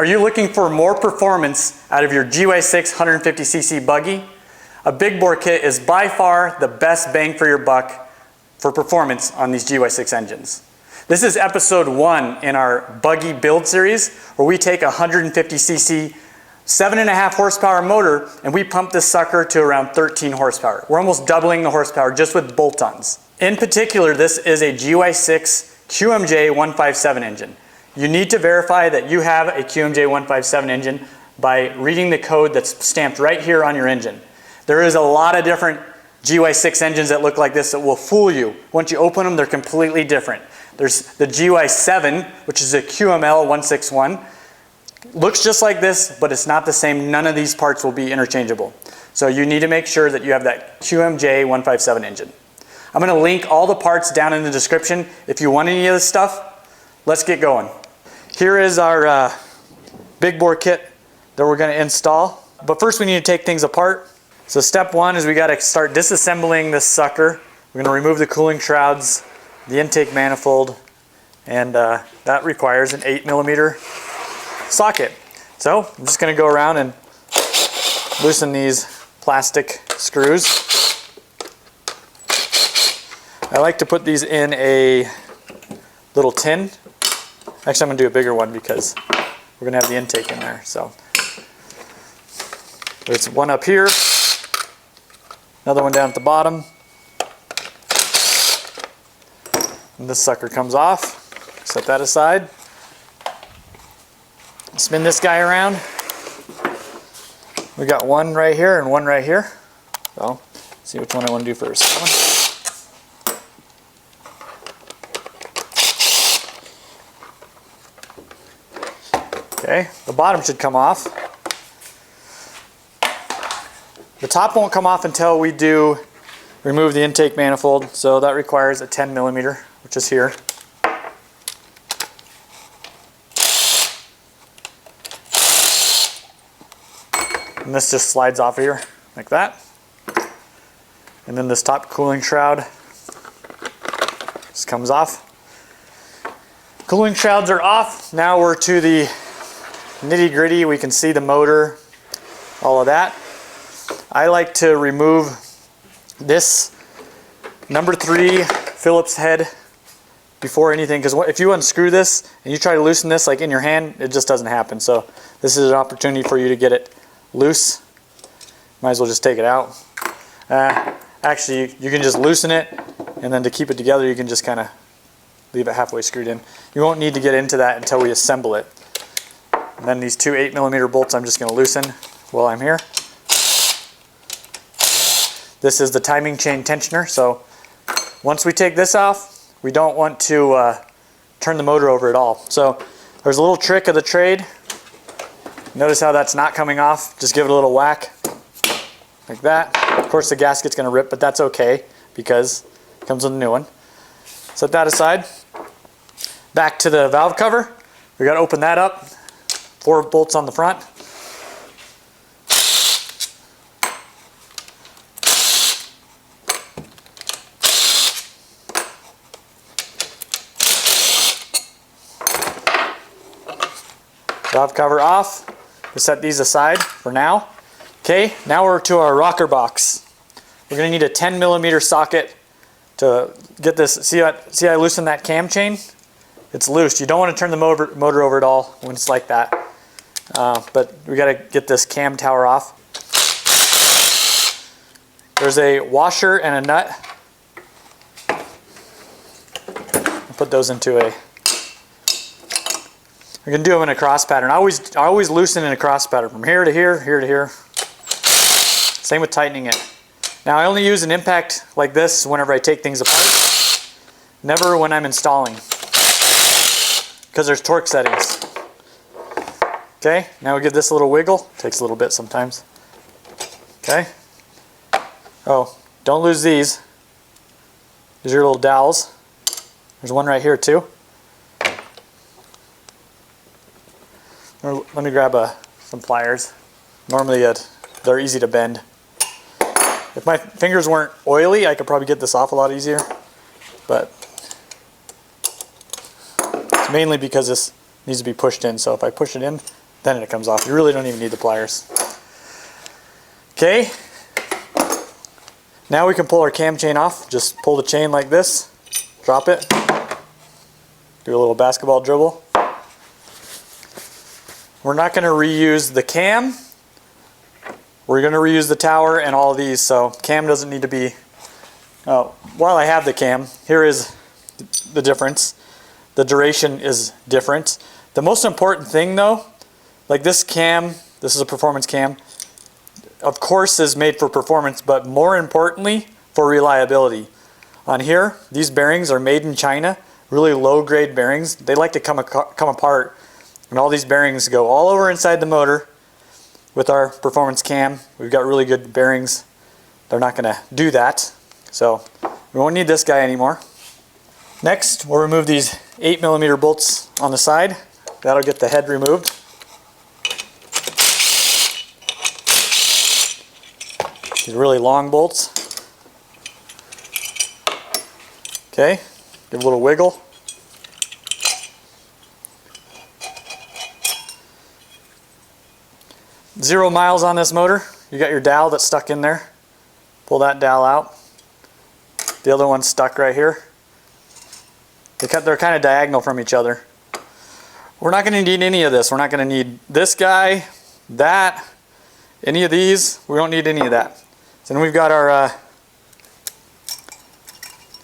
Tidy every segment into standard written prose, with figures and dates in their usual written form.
Are you looking for more performance out of your GY6 150cc buggy? A big bore kit is by far the best bang for your buck for performance on these GY6 engines. This is episode 1 in our buggy build series, where we take a 150cc 7.5 horsepower motor and we pump this sucker to around 13 horsepower. We're almost doubling the horsepower just with bolt-ons. In particular, this is a GY6 QMJ 157 engine. You need to verify that you have a QMJ 157 engine by reading the code that's stamped right here on your engine. There is a lot of different GY6 engines that look like this that will fool you. Once you open them, they're completely different. There's the GY7, which is a QML 161. Looks just like this, but it's not the same. None of these parts will be interchangeable. So you need to make sure that you have that QMJ 157 engine. I'm going to link all the parts down in the description if you want any of this stuff. Let's get going. Here is our big bore kit that we're going to install. But first we need to take things apart. So step 1 is we got to start disassembling this sucker. We're going to remove the cooling shrouds, the intake manifold, and that requires an 8mm socket. So I'm just going to go around and loosen these plastic screws. I like to put these in a little tin. Actually, I'm going to do a bigger one because we're going to have the intake in there. So there's one up here, another one down at the bottom. And this sucker comes off. Set that aside. Spin this guy around. We got one right here and one right here. So see which one I want to do first. That one. Okay, the bottom should come off. The top won't come off until we do remove the intake manifold, so that requires a 10mm, which is here. And this just slides off of here, like that. And then this top cooling shroud just comes off. Cooling shrouds are off. Now we're to the nitty gritty. We can see the motor, all of that. I like to remove this number 3 Phillips head before anything, because if you unscrew this and you try to loosen this like in your hand, it just doesn't happen. So this is an opportunity for you to get it loose. Might as well just take it out. Actually, you can just loosen it, and then to keep it together you can just kind of leave it halfway screwed in. You won't need to get into that until we assemble it. And then these 2 8mm bolts I'm just going to loosen while I'm here. This is the timing chain tensioner, so once we take this off, we don't want to turn the motor over at all. So there's a little trick of the trade. Notice how that's not coming off. Just give it a little whack, like that. Of course the gasket's going to rip, but that's okay because it comes with a new one. Set that aside. Back to the valve cover. We got to open that up. 4 bolts on the front. Valve cover off. We'll set these aside for now. Okay, now we're to our rocker box. We're going to need a 10mm socket to get this. See how I loosened that cam chain? It's loose. You don't want to turn the motor over at all when it's like that. But we got to get this cam tower off. There's a washer and a nut. I'll put those into a. We're going to do them in a cross pattern. I always loosen in a cross pattern from here to here, here to here. Same with tightening it. Now I only use an impact like this whenever I take things apart. Never when I'm installing, because there's torque settings. Okay, now we give this a little wiggle. Takes a little bit sometimes. Okay. Oh, don't lose these. These are your little dowels. There's one right here too. Let me grab some pliers. Normally they're easy to bend. If my fingers weren't oily, I could probably get this off a lot easier. But it's mainly because this needs to be pushed in. So if I push it in, then it comes off. You really don't even need the pliers. Okay, now we can pull our cam chain off. Just pull the chain like this, drop it, do a little basketball dribble. We're not going to reuse the cam. We're going to reuse the tower and all of these, so cam doesn't need to be... while I have the cam, here is the difference. The duration is different. The most important thing though, like this cam, this is a performance cam, of course is made for performance, but more importantly for reliability. On here, these bearings are made in China, really low grade bearings. They like to come apart, and all these bearings go all over inside the motor. With our performance cam, we've got really good bearings. They're not going to do that, so we won't need this guy anymore. Next, we'll remove these 8mm bolts on the side. That'll get the head removed. These really long bolts. Okay, give a little wiggle. Zero miles on this motor. You got your dowel that's stuck in there. Pull that dowel out. The other one's stuck right here. They're kind of diagonal from each other. We're not going to need any of this. We're not going to need this guy, that, any of these. We don't need any of that. So then we've got our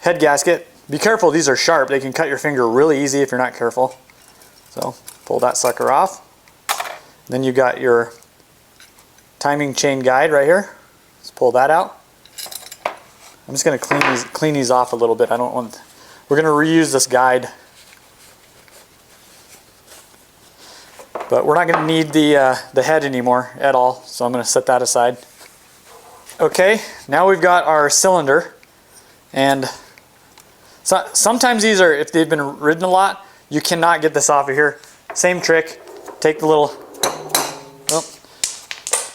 head gasket. Be careful, these are sharp. They can cut your finger really easy if you're not careful. So pull that sucker off. Then you've got your timing chain guide right here. Let's pull that out. I'm just going to clean these off a little bit. We're going to reuse this guide, but we're not going to need the head anymore at all, so I'm going to set that aside. Okay, now we've got our cylinder, and sometimes these are, if they've been ridden a lot, you cannot get this off of here. Same trick, take the little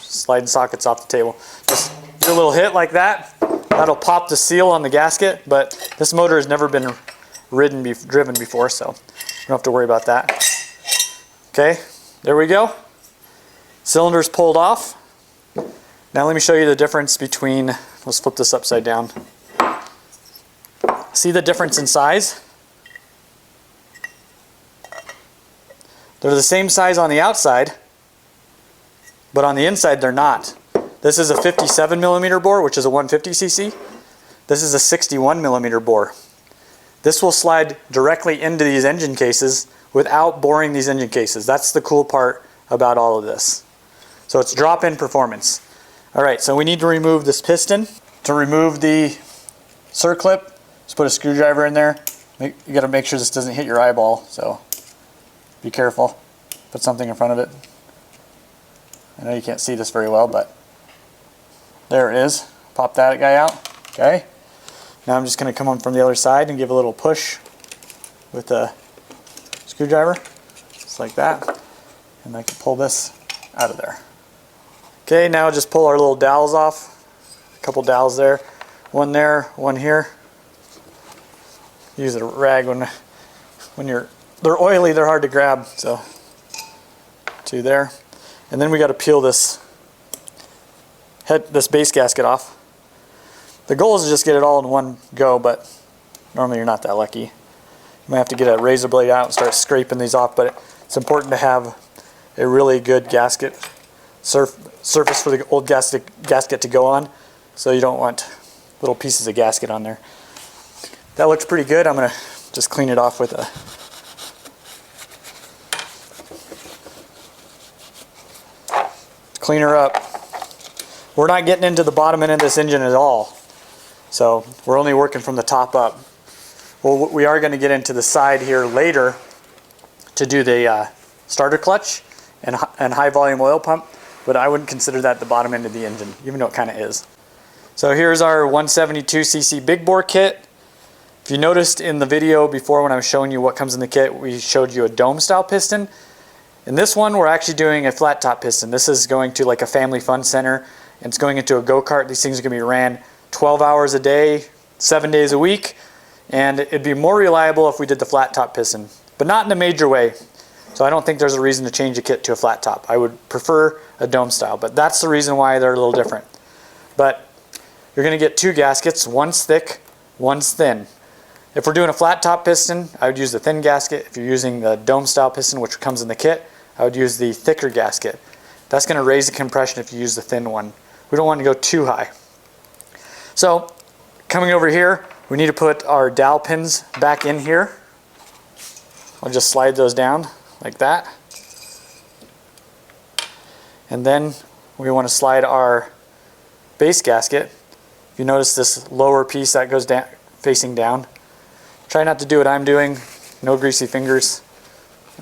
sliding sockets off the table. Just do a little hit like that. That'll pop the seal on the gasket, but this motor has never been driven before, so you don't have to worry about that. Okay, there we go. Cylinder's pulled off. Now let me show you the difference between, let's flip this upside down. See the difference in size? They're the same size on the outside, but on the inside they're not. This is a 57mm bore, which is a 150cc. This is a 61mm bore. This will slide directly into these engine cases without boring these engine cases. That's the cool part about all of this. So it's drop-in performance. Alright, so we need to remove this piston. To remove the circlip, just put a screwdriver in there. You got to make sure this doesn't hit your eyeball, so be careful. Put something in front of it. I know you can't see this very well, but there it is. Pop that guy out. Okay. Now I'm just going to come on from the other side and give a little push with a screwdriver, just like that, and I can pull this out of there. Okay, now just pull our little dowels off. A couple dowels there. One there, one here. Use a rag when they're oily, they're hard to grab, so two there. And then we got to peel this base gasket off. The goal is to just get it all in one go, but normally you're not that lucky. You might have to get a razor blade out and start scraping these off, but it's important to have a really good gasket surface for the old gasket to go on, so you don't want little pieces of gasket on there. That looks pretty good. I'm going to just clean it off with a cleaner up. We're not getting into the bottom end of this engine at all, so we're only working from the top up. Well, we are going to get into the side here later to do the starter clutch and high volume oil pump, but I wouldn't consider that the bottom end of the engine, even though it kind of is. So here's our 172cc big bore kit. If you noticed in the video before when I was showing you what comes in the kit, we showed you a dome style piston. In this one, we're actually doing a flat top piston. This is going to like a family fun center, and it's going into a go-kart. These things are going to be ran 12 hours a day, 7 days a week, and it'd be more reliable if we did the flat top piston, but not in a major way. So I don't think there's a reason to change the kit to a flat top. I would prefer a dome style, but that's the reason why they're a little different. But you're going to get 2 gaskets, one's thick, one's thin. If we're doing a flat top piston, I would use the thin gasket. If you're using the dome style piston, which comes in the kit, I would use the thicker gasket. That's going to raise the compression if you use the thin one. We don't want to go too high. So coming over here, we need to put our dowel pins back in here. I'll just slide those down like that. And then we want to slide our base gasket. If you notice this lower piece that goes down, facing down, try not to do what I'm doing. No greasy fingers.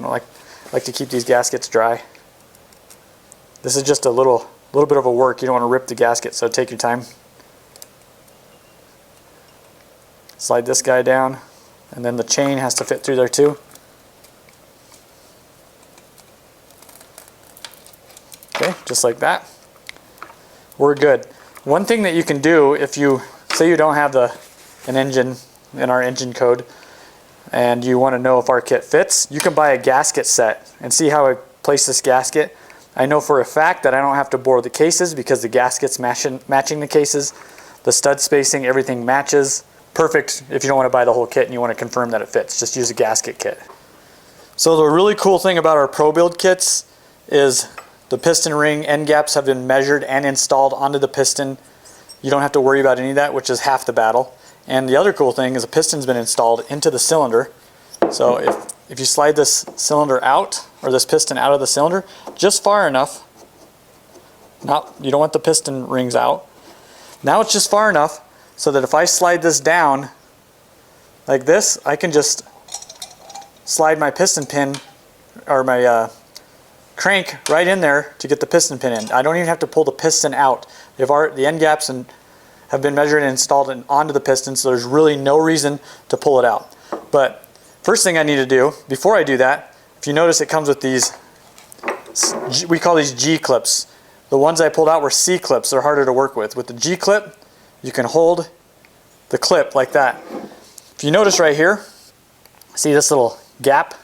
I like to keep these gaskets dry. This is just a little bit of a work. You don't want to rip the gasket, so take your time. Slide this guy down, and then the chain has to fit through there too. Okay, just like that. We're good. One thing that you can do if you say you don't have an engine in our engine code and you want to know if our kit fits, you can buy a gasket set and see how I place this gasket. I know for a fact that I don't have to bore the cases because the gasket's matching the cases. The stud spacing, everything matches. Perfect if you don't want to buy the whole kit and you want to confirm that it fits. Just use a gasket kit. So the really cool thing about our ProBld kits is the piston ring end gaps have been measured and installed onto the piston. You don't have to worry about any of that, which is half the battle. And the other cool thing is a piston's been installed into the cylinder. So if you slide this cylinder out, or this piston out of the cylinder, just far enough, you don't want the piston rings out. Now it's just far enough so that if I slide this down like this, I can just slide my piston pin, or my crank right in there to get the piston pin in. I don't even have to pull the piston out. The end gaps have been measured and installed onto the piston, so there's really no reason to pull it out. But first thing I need to do, before I do that, if you notice it comes with these, we call these G clips. The ones I pulled out were C clips. They're harder to work with. With the G clip, you can hold the clip like that. If you notice right here, see this little gap?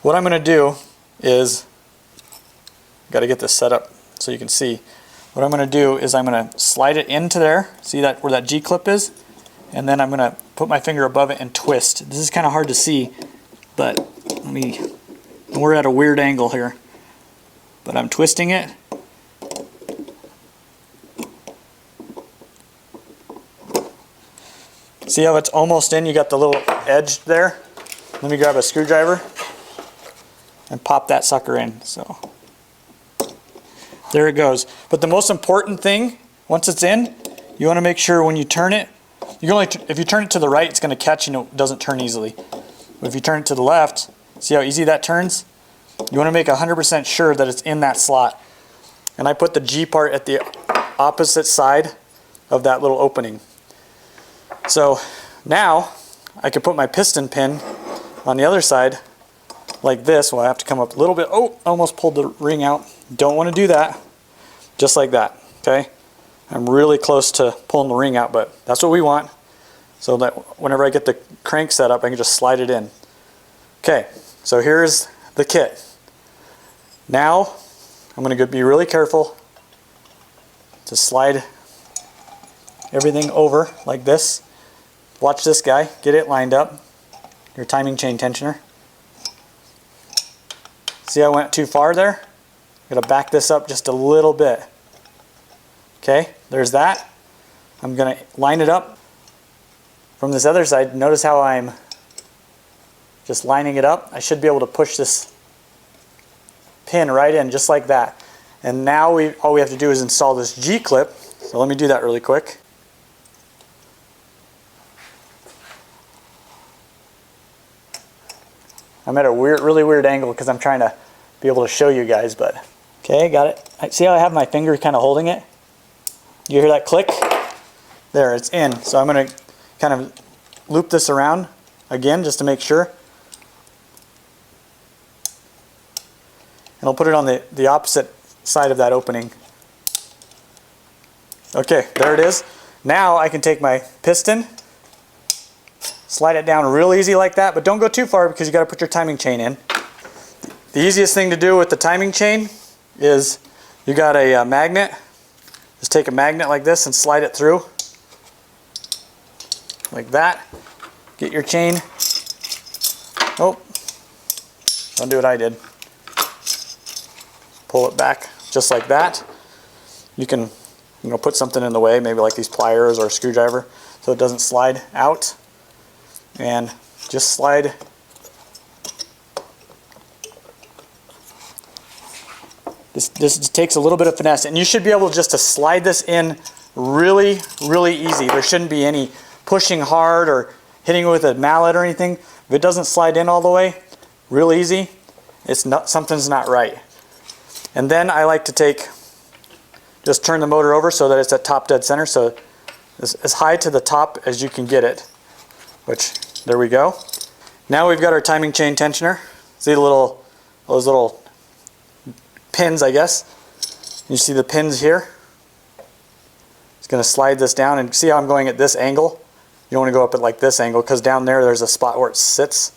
What I'm going to do is, got to get this set up so you can see. What I'm going to do is I'm going to slide it into there. See that where that G clip is? And then I'm going to put my finger above it and twist. This is kind of hard to see, but we're at a weird angle here. But I'm twisting it. See how it's almost in? You got the little edge there. Let me grab a screwdriver and pop that sucker in. So there it goes. But the most important thing, once it's in, you want to make sure when you turn it, if you turn it to the right, it's going to catch and it doesn't turn easily. But if you turn it to the left, see how easy that turns? You want to make 100% sure that it's in that slot. And I put the G part at the opposite side of that little opening. So now I can put my piston pin on the other side like this. Well, I have to come up a little bit. Oh, almost pulled the ring out. Don't want to do that. Just like that, okay? I'm really close to pulling the ring out, but that's what we want. So that whenever I get the crank set up, I can just slide it in. Okay, so here's the kit. Now, I'm going to be really careful to slide everything over like this. Watch this guy, get it lined up. Your timing chain tensioner. See I went too far there? I'm going to back this up just a little bit. Okay, there's that. I'm going to line it up from this other side. Notice how I'm just lining it up. I should be able to push this pin right in just like that. And now all we have to do is install this G clip. So let me do that really quick. I'm at a really weird angle because I'm trying to be able to show you guys, but okay, got it. See how I have my finger kind of holding it? You hear that click? There, it's in. So I'm going to kind of loop this around again just to make sure. And I'll put it on the opposite side of that opening. Okay, there it is. Now I can take my piston, slide it down real easy like that, but don't go too far because you got to put your timing chain in. The easiest thing to do with the timing chain is you got a magnet. Just take a magnet like this and slide it through like that. Get your chain. Oh, don't do what I did. Pull it back just like that. You can put something in the way, maybe like these pliers or a screwdriver, so it doesn't slide out. And just slide This takes a little bit of finesse, and you should be able just to slide this in really, really easy. There shouldn't be any pushing hard or hitting it with a mallet or anything. If it doesn't slide in all the way, real easy, something's not right. And then I like to just turn the motor over so that it's at top dead center, so as high to the top as you can get it, which, there we go. Now we've got our timing chain tensioner. See those little pins, I guess. You see the pins here? It's going to slide this down, and see how I'm going at this angle? You don't want to go up at like this angle, because down there's a spot where it sits.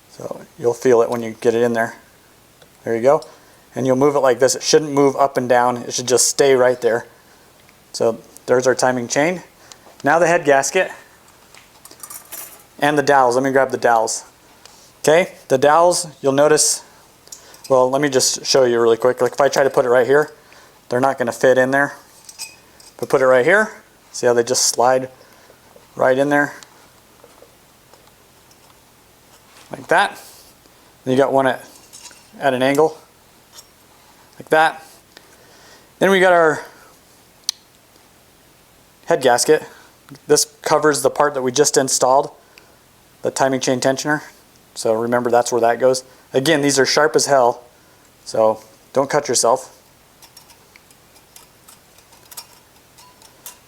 So you'll feel it when you get it in there. There you go. And you'll move it like this. It shouldn't move up and down. It should just stay right there. So there's our timing chain. Now the head gasket and the dowels. Let me grab the dowels. Okay, the dowels, you'll notice, well, let me just show you really quick. Like if I try to put it right here, they're not going to fit in there. But put it right here, see how they just slide right in there? Like that. Then you got one at an angle, like that. Then we got our head gasket. This covers the part that we just installed, the timing chain tensioner. So remember, that's where that goes. Again, these are sharp as hell, so don't cut yourself.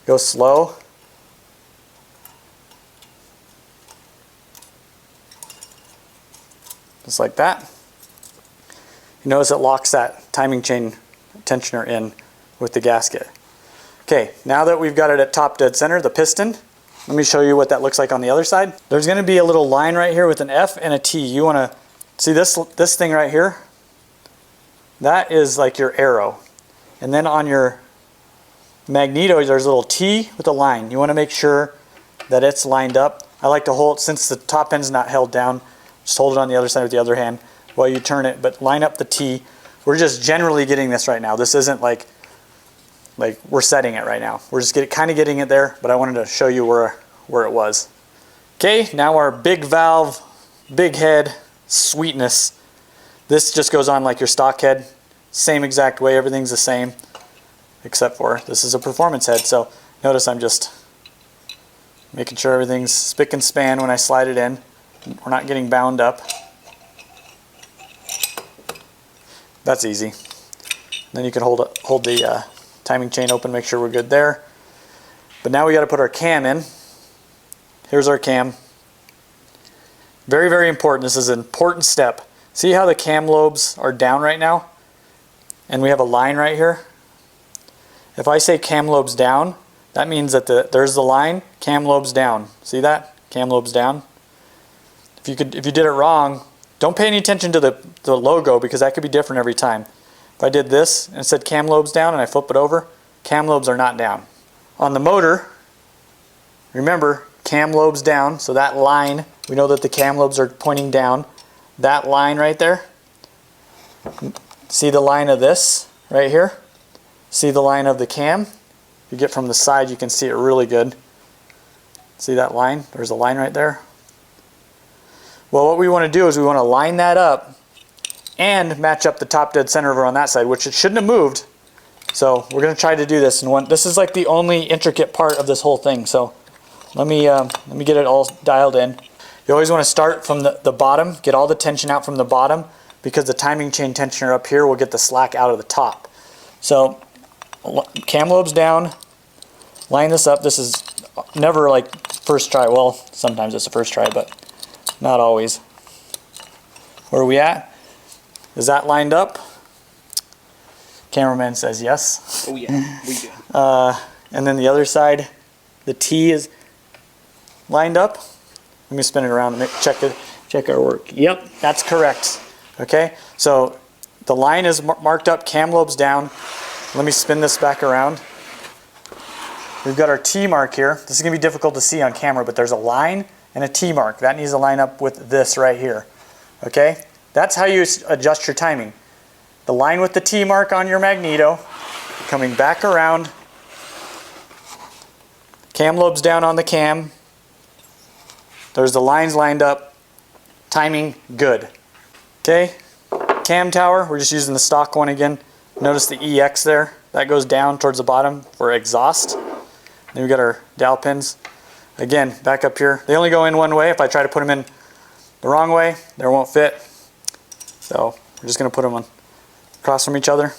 Go slow. Just like that. You notice it locks that timing chain tensioner in with the gasket. Okay, now that we've got it at top dead center, the piston, let me show you what that looks like on the other side. There's going to be a little line right here with an F and a T. You want to see this thing right here? That is like your arrow. And then on your magneto, there's a little T with a line. You want to make sure that it's lined up. I like to hold, since the top end's not held down, just hold it on the other side with the other hand while you turn it, but line up the T. We're just generally getting this right now. This isn't like we're setting it right now. We're just kind of getting it there, but I wanted to show you where it was. Okay, now our big valve, big head, sweetness. This just goes on like your stock head. Same exact way, everything's the same, except for this is a performance head. So notice I'm just making sure everything's spick and span when I slide it in. We're not getting bound up. That's easy. Then you can hold the timing chain open, make sure we're good there. But now we got to put our cam in. Here's our cam. Very, very important. This is an important step. See how the cam lobes are down right now? And we have a line right here. If I say cam lobes down, that means that there's the line, cam lobes down. See that? Cam lobes down. If you did it wrong, don't pay any attention to the logo, because that could be different every time. If I did this and said cam lobes down and I flip it over, cam lobes are not down. On the motor, remember, cam lobes down, so that line, we know that the cam lobes are pointing down. That line right there, see the line of this right here? See the line of the cam? If you get from the side, you can see it really good. See that line? There's a line right there. Well, what we want to do is we want to line that up and match up the top dead center over on that side, which it shouldn't have moved. So we're going to try to do this. And this is like the only intricate part of this whole thing. So let me get it all dialed in. You always want to start from the bottom, get all the tension out from the bottom, because the timing chain tensioner up here will get the slack out of the top. So cam lobes down, line this up. This is never like first try. Well, sometimes it's a first try, but not always. Where are we at? Is that lined up? Cameraman says yes. Oh yeah, we do. And then the other side, the T is lined up. Let me spin it around and check our work. Yep, that's correct. Okay, so the line is marked up, cam lobes down. Let me spin this back around. We've got our T mark here. This is going to be difficult to see on camera, but there's a line and a T mark. That needs to line up with this right here. Okay, that's how you adjust your timing. The line with the T mark on your magneto, coming back around, cam lobes down on the cam. There's the lines lined up, timing good. Okay, cam tower, we're just using the stock one again. Notice the EX there, that goes down towards the bottom for exhaust. Then we got our dowel pins. Again, back up here, they only go in one way. If I try to put them in the wrong way, they won't fit. So we're just going to put them on across from each other.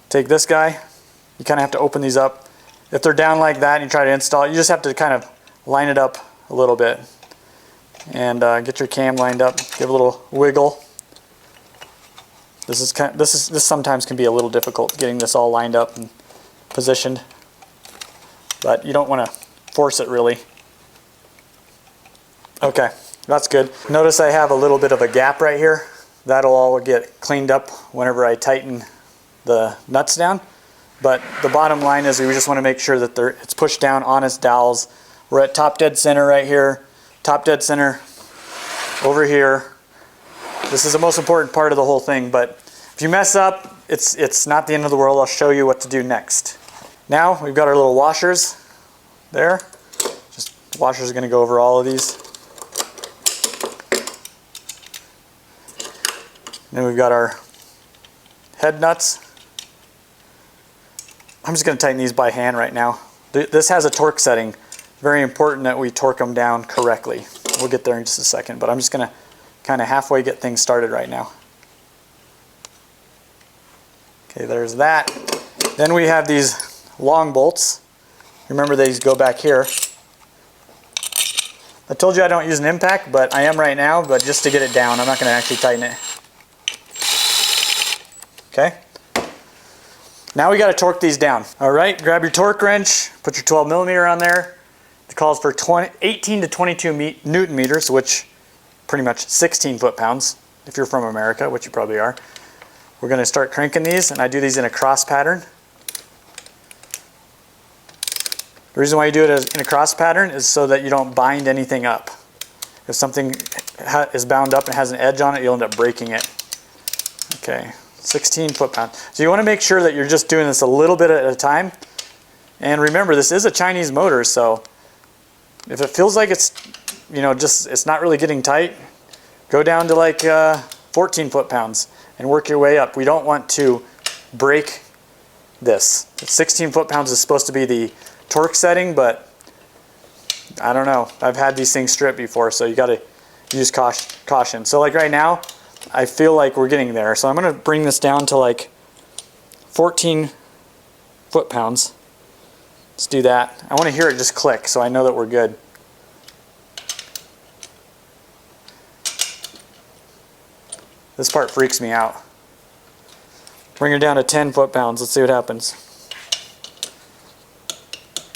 Take this guy, you kind of have to open these up. If they're down like that and you try to install it, you just have to kind of line it up a little bit and get your cam lined up, give a little wiggle. This sometimes can be a little difficult getting this all lined up and positioned, but you don't want to force it really. Okay, that's good. Notice I have a little bit of a gap right here. That'll all get cleaned up whenever I tighten the nuts down. But the bottom line is we just want to make sure that it's pushed down on its dowels. We're at top dead center right here, top dead center over here. This is the most important part of the whole thing, but if you mess up, it's not the end of the world. I'll show you what to do next. Now we've got our little washers there. Washers are going to go over all of these. Then we've got our head nuts. I'm just going to tighten these by hand right now. This has a torque setting. Very important that we torque them down correctly. We'll get there in just a second, but I'm just going to kind of halfway get things started right now. Okay, there's that. Then we have these long bolts. Remember, these go back here. I told you I don't use an impact, but I am right now, but just to get it down, I'm not going to actually tighten it. Okay. Now we got to torque these down. All right, grab your torque wrench, put your 12 millimeter on there. It calls for 18 to 22 Newton meters, which pretty much 16 foot-pounds, if you're from America, which you probably are. We're going to start cranking these, and I do these in a cross pattern. The reason why you do it in a cross pattern is so that you don't bind anything up. If something is bound up and has an edge on it, you'll end up breaking it. Okay, 16 foot-pounds. So you want to make sure that you're just doing this a little bit at a time. And remember, this is a Chinese motor, so if it feels like it's, it's not really getting tight, go down to like 14 foot-pounds and work your way up. We don't want to break this. 16 foot-pounds is supposed to be the torque setting, but I don't know. I've had these things stripped before, so you got to use caution. So like right now, I feel like we're getting there. So I'm going to bring this down to like 14 foot-pounds. Let's do that. I want to hear it just click so I know that we're good. This part freaks me out. Bring her down to 10 foot-pounds. Let's see what happens.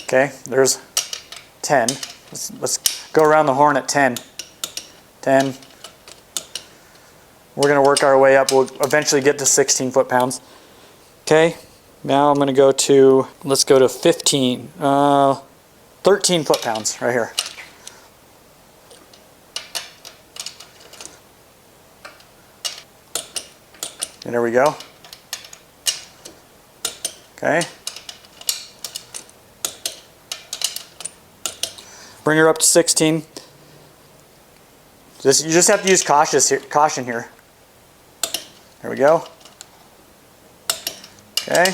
Okay, there's 10. Let's go around the horn at 10. 10. We're going to work our way up. We'll eventually get to 16 foot-pounds. Okay, now I'm going to go to, let's go to 13 foot-pounds right here. And there we go. Okay. Bring her up to 16. You just have to use caution here. There we go. Okay.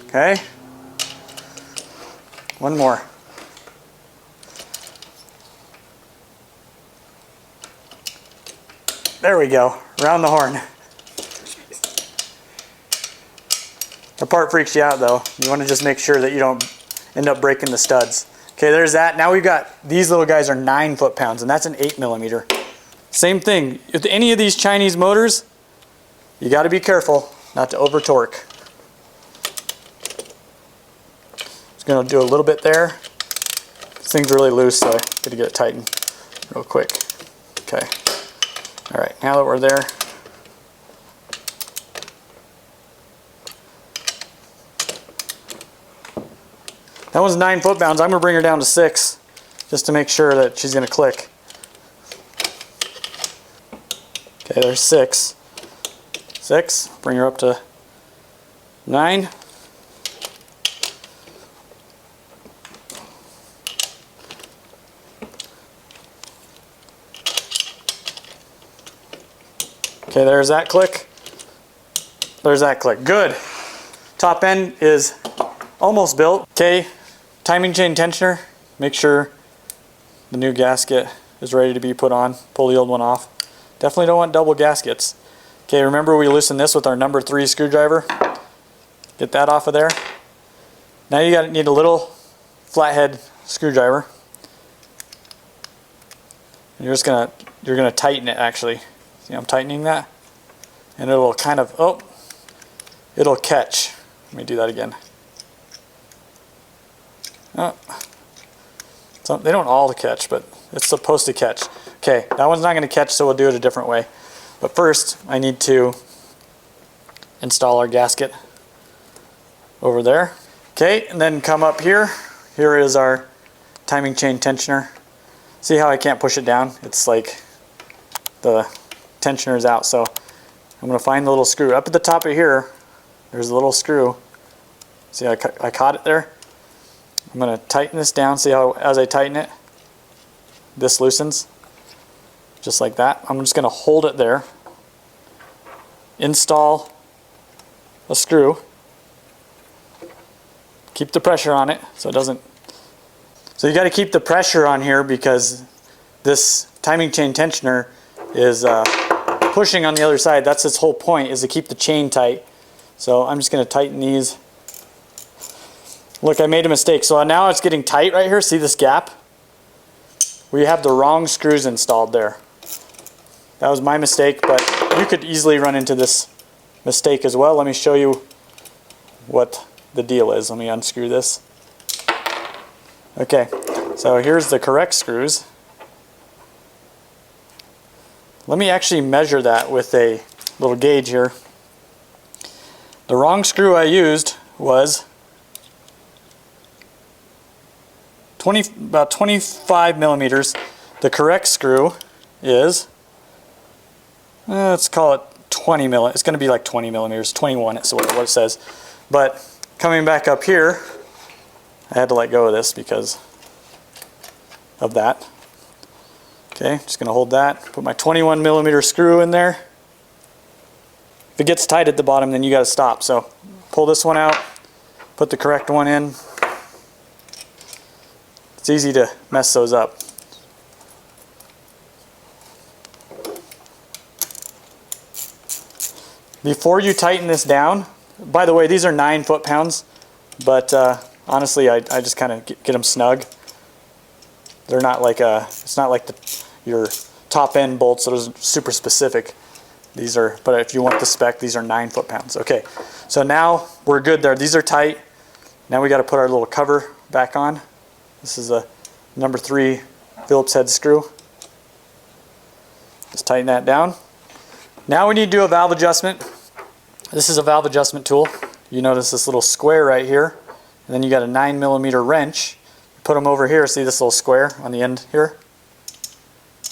Okay. One more. There we go. Around the horn. The part freaks you out though. You want to just make sure that you don't end up breaking the studs. Okay, there's that. Now we've got, these little guys are 9 foot-pounds, and that's an 8 millimeter. Same thing. With any of these Chinese motors, you got to be careful not to over torque. Just going to do a little bit there. This thing's really loose, so I got to get it tightened. real quick. Okay. All right, now that we're there, that was 9 foot-pounds. I'm going to bring her down to 6 just to make sure that she's going to click. Okay, there's 6. 6, bring her up to 9. Okay, there's that click. There's that click. Good. Top end is almost built. Okay, timing chain tensioner. Make sure the new gasket is ready to be put on. Pull the old one off. Definitely don't want double gaskets. Okay, remember we loosened this with our number 3 screwdriver. Get that off of there. Now you need a little flathead screwdriver. And you're gonna tighten it actually. See, I'm tightening that, and it'll kind of, oh, it'll catch. Let me do that again. Oh. So they don't all catch, but it's supposed to catch. Okay, that one's not going to catch, so we'll do it a different way. But first, I need to install our gasket over there. Okay, and then come up here. Here is our timing chain tensioner. See how I can't push it down? It's like the tensioner is out, so I'm going to find the little screw. Up at the top of here, there's a little screw. See how I caught it there? I'm going to tighten this down. See how as I tighten it, this loosens? Just like that. I'm just going to hold it there. Install a screw. Keep the pressure on it so it doesn't. So you got to keep the pressure on here because this timing chain tensioner is pushing on the other side. That's its whole point, is to keep the chain tight. So I'm just going to tighten these. Look, I made a mistake. So now it's getting tight right here. See this gap? We have the wrong screws installed there. That was my mistake, but you could easily run into this mistake as well. Let me show you what the deal is. Let me unscrew this. Okay, so here's the correct screws. Let me actually measure that with a little gauge here. The wrong screw I used was about 25 millimeters. The correct screw is, let's call it 20 millimeters. It's going to be like 20 millimeters, 21 is what it says. But coming back up here, I had to let go of this because of that. Okay, just going to hold that, put my 21 millimeter screw in there. If it gets tight at the bottom, then you got to stop. So pull this one out, put the correct one in. It's easy to mess those up. Before you tighten this down, by the way, these are 9 foot-pounds, but honestly, I just kind of get them snug. They're not like it's not like your top end bolts that are super specific. These are, but if you want the spec, these are 9 foot-pounds. Okay, so now we're good there. These are tight. Now we got to put our little cover back on. This is a number 3 Phillips head screw. Just tighten that down. Now we need to do a valve adjustment. This is a valve adjustment tool. You notice this little square right here, and then you got a 9 millimeter wrench. Put them over here. See this little square on the end here?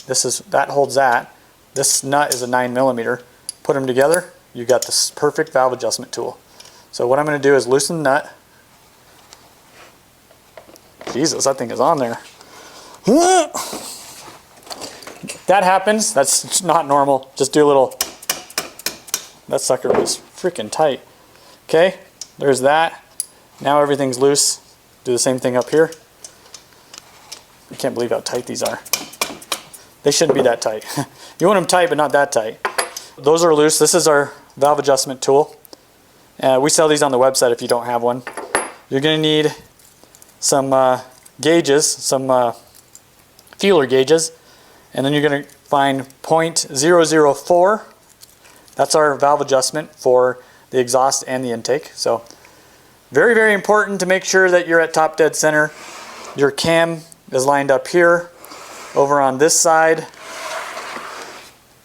That holds that. This nut is a 9 millimeter. Put them together, you got this perfect valve adjustment tool. So what I'm going to do is loosen the nut. Jesus, that thing is on there. That happens. That's not normal. Just do a little. That sucker was freaking tight. Okay, there's that. Now everything's loose. Do the same thing up here. I can't believe how tight these are. They shouldn't be that tight. You want them tight, but not that tight. Those are loose. This is our valve adjustment tool. We sell these on the website if you don't have one. You're going to need some gauges, some feeler gauges, and then you're going to find 0.004. That's our valve adjustment for the exhaust and the intake. So very, very important to make sure that you're at top dead center. Your cam is lined up here. Over on this side,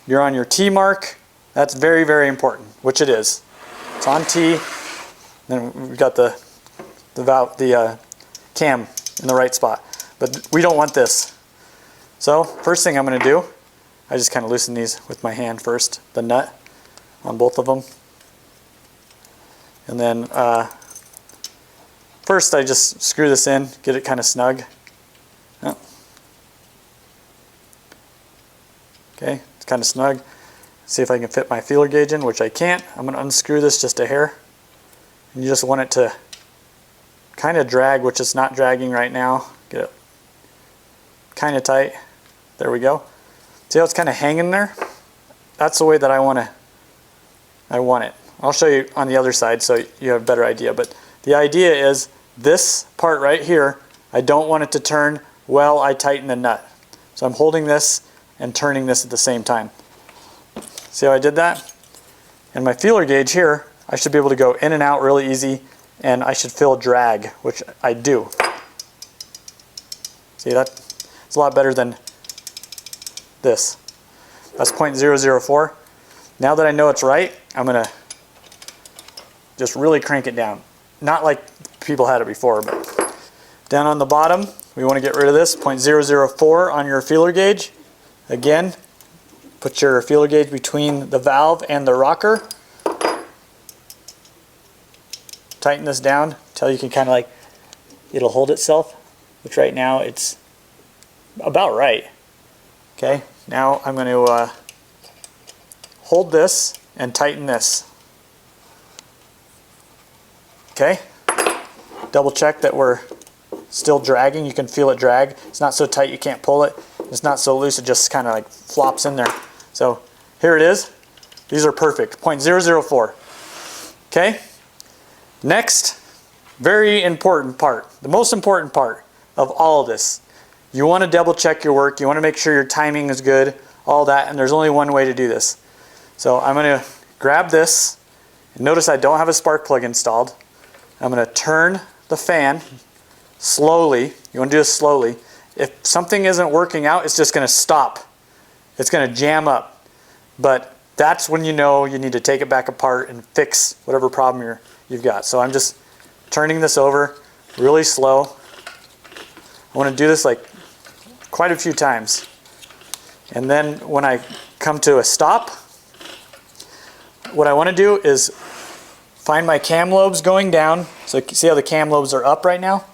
you're on your T mark. That's very, very important, which it is. It's on T. Then we've got the valve, the cam in the right spot. But we don't want this. So first thing I'm going to do, I just kind of loosen these with my hand first, the nut on both of them. And then first I just screw this in, get it kind of snug. Oh. Okay, it's kind of snug. See if I can fit my feeler gauge in, which I can't. I'm going to unscrew this just a hair. And you just want it to kind of drag, which it's not dragging right now. Get it kind of tight. There we go. See how it's kind of hanging there? That's the way that I want it. I'll show you on the other side so you have a better idea. But the idea is this part right here, I don't want it to turn while I tighten the nut. So I'm holding this and turning this at the same time. See how I did that? And my feeler gauge here, I should be able to go in and out really easy, and I should feel drag, which I do. See that? It's a lot better than this. That's 0.004. Now that I know it's right, I'm going to just really crank it down. Not like people had it before, but down on the bottom, we want to get rid of this, 0.004 on your feeler gauge. Again, put your feeler gauge between the valve and the rocker. Tighten this down until you can kind of like, it'll hold itself, which right now it's about right. Okay, now I'm going to hold this and tighten this. Okay, double check that we're still dragging. You can feel it drag. It's not so tight you can't pull it. It's not so loose it just kind of like flops in there. So here it is. These are perfect, 0.004. Okay, next, very important part, the most important part of all of this. You want to double check your work. You want to make sure your timing is good, all that, and there's only one way to do this. So I'm going to grab this. Notice I don't have a spark plug installed. I'm going to turn the fan slowly. You want to do this slowly. If something isn't working out, it's just going to stop. It's going to jam up. But that's when you know you need to take it back apart and fix whatever problem you've got. So I'm just turning this over really slow. I want to do this like quite a few times. And then when I come to a stop, what I want to do is find my cam lobes going down. So see how the cam lobes are up right now?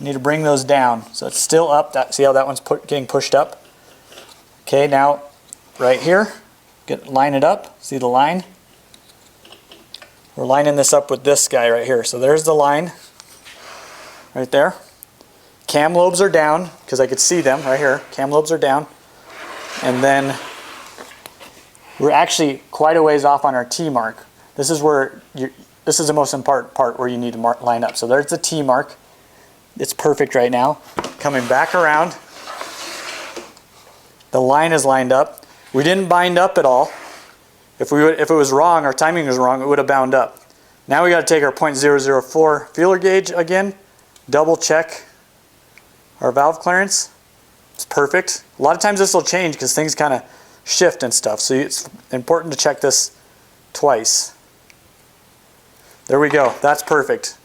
You need to bring those down. So it's still up. See how that one's getting pushed up? Okay, now right here, line it up. See the line? We're lining this up with this guy right here. So there's the line right there. Cam lobes are down because I could see them right here. Cam lobes are down. And then we're actually quite a ways off on our T mark. This is where this is the most important part where you need to line up. So there's the T mark. It's perfect right now. Coming back around. The line is lined up. We didn't bind up at all. If it was wrong, our timing was wrong, it would have bound up. Now we got to take our 0.004 feeler gauge again, double check our valve clearance. It's perfect. A lot of times this will change because things kind of shift and stuff. So it's important to check this twice. There we go. That's perfect.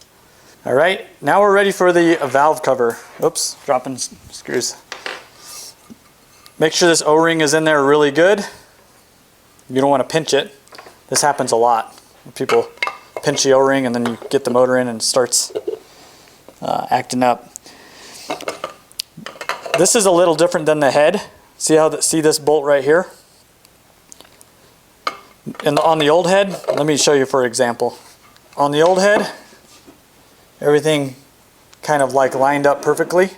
All right. Now we're ready for the valve cover. Oops, dropping screws. Make sure this O-ring is in there really good. You don't want to pinch it. This happens a lot. People pinch the O-ring and then you get the motor in and it starts acting up. This is a little different than the head. See this bolt right here? And on the old head, let me show you for example. On the old head, everything kind of like lined up perfectly.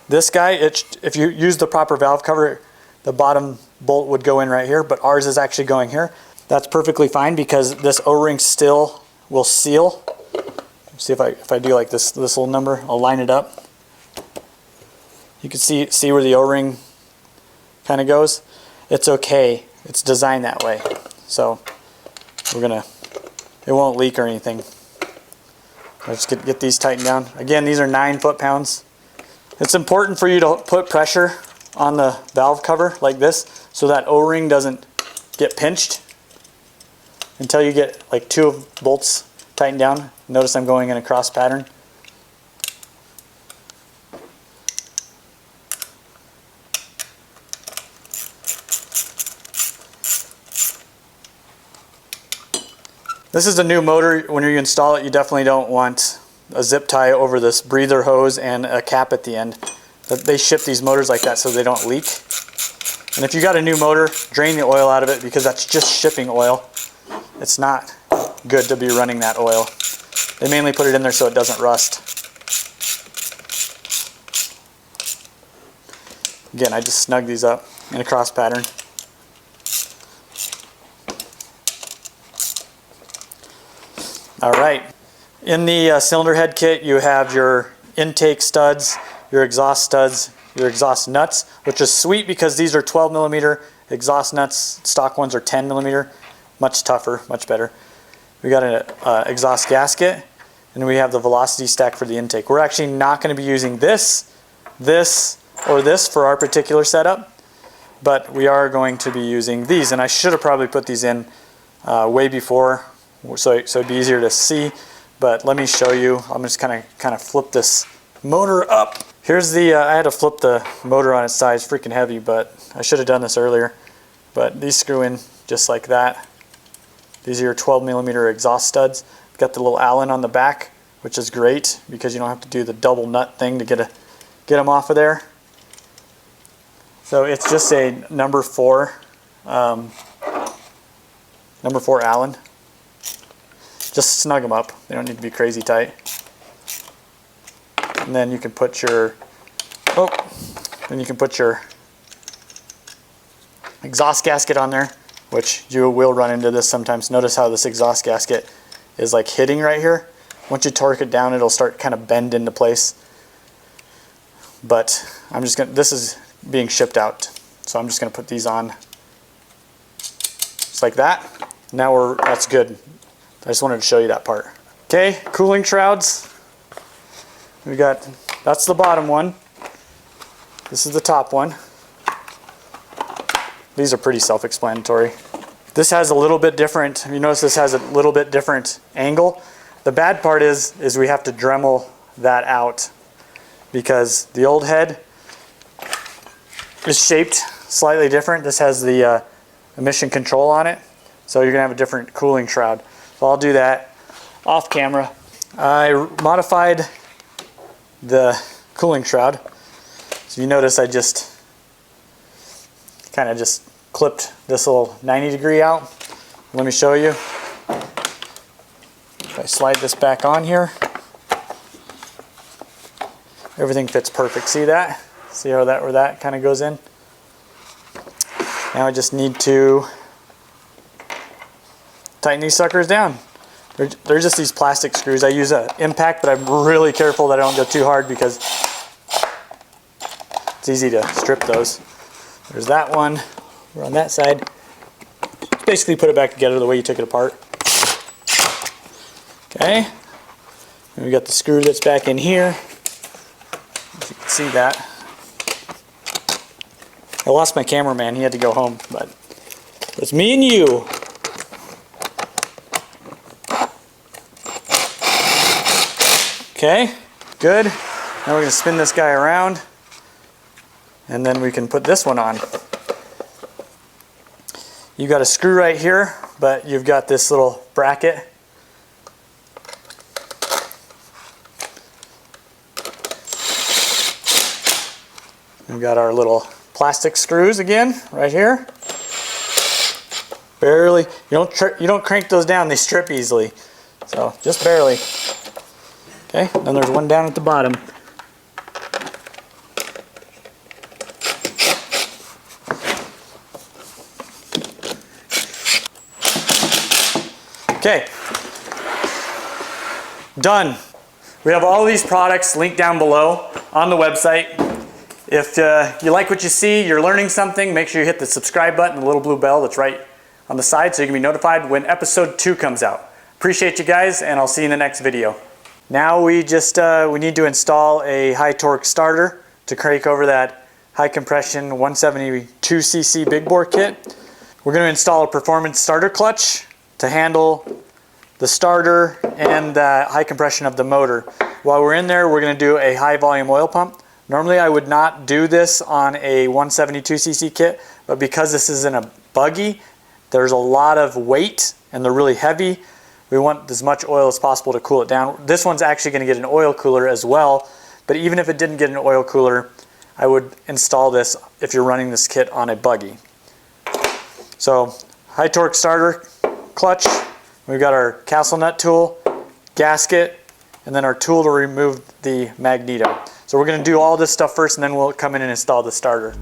This guy, if you use the proper valve cover, the bottom bolt would go in right here, but ours is actually going here. That's perfectly fine because this O-ring still will seal. See if I do like this little number, I'll line it up. You can see where the O-ring kind of goes. It's okay. It's designed that way. So it won't leak or anything. I'll just get these tightened down. Again, these are 9 foot-pounds. It's important for you to put pressure on the valve cover like this so that O-ring doesn't get pinched until you get like 2 bolts tightened down. Notice I'm going in a cross pattern. This is a new motor. When you install it, you definitely don't want a zip tie over this breather hose and a cap at the end. They ship these motors like that so they don't leak. And if you got a new motor, drain the oil out of it because that's just shipping oil. It's not good to be running that oil. They mainly put it in there so it doesn't rust. Again, I just snug these up in a cross pattern. All right, in the cylinder head kit you have your intake studs, your exhaust nuts, which is sweet because these are 12 millimeter exhaust nuts. Stock ones are 10 millimeter, much tougher, much better. We got an exhaust gasket, and we have the velocity stack for the intake. We're actually not going to be using this, or this for our particular setup, but we are going to be using these, and I should have probably put these in way before, so it'd be easier to see, but let me show you. I'm just kind of flip this motor up. Here's the, I had to flip the motor on its side. It's freaking heavy, but I should have done this earlier. But these screw in just like that. These are your 12 millimeter exhaust studs. Got the little Allen on the back, which is great because you don't have to do the double nut thing to get them off of there. So it's just a number 4 Allen. Just snug them up. They don't need to be crazy tight. And then you can put your exhaust gasket on there, which you will run into this sometimes. Notice how this exhaust gasket is like hitting right here. Once you torque it down, it'll start kind of bend into place. But this is being shipped out, so I'm just gonna put these on just like that. Now that's good. I just wanted to show you that part. Okay, cooling shrouds. That's the bottom one. This is the top one. These are pretty self-explanatory. This has a little bit different, you notice this has a little bit different angle. The bad part is we have to Dremel that out because the old head is shaped slightly different. This has the emission control on it, so you're gonna have a different cooling shroud. So I'll do that off camera. I modified the cooling shroud. So you notice I just kind of just clipped this little 90-degree out. Let me show you. If I slide this back on here, everything fits perfect. See that? See how where that kind of goes in? Now I just need to tighten these suckers down. They're just these plastic screws. I use an impact, but I'm really careful that I don't go too hard because it's easy to strip those. There's that one. We're on that side. Basically put it back together the way you took it apart. Okay. And we got the screw that's back in here. If you can see that. I lost my cameraman. He had to go home, but it's me and you. Okay, good. Now we're going to spin this guy around, and then we can put this one on. You got a screw right here, but you've got this little bracket. We've got our little plastic screws again right here. Barely. You don't crank those down; they strip easily. So just barely. Okay, then there's one down at the bottom. Okay, done. We have all these products linked down below on the website. If you like what you see, you're learning something, make sure you hit the subscribe button, the little blue bell that's right on the side so you can be notified when episode 2 comes out. Appreciate you guys, and I'll see you in the next video. Now we need to install a high torque starter to crank over that high compression 172cc big bore kit. We're going to install a performance starter clutch to handle the starter and the high compression of the motor. While we're in there, we're going to do a high volume oil pump. Normally I would not do this on a 172cc kit, but because this is in a buggy, there's a lot of weight and they're really heavy. We want as much oil as possible to cool it down. This one's actually going to get an oil cooler as well, but even if it didn't get an oil cooler, I would install this if you're running this kit on a buggy. So, high torque starter clutch, we've got our castle nut tool, gasket, and then our tool to remove the magneto. So we're going to do all this stuff first and then we'll come in and install the starter.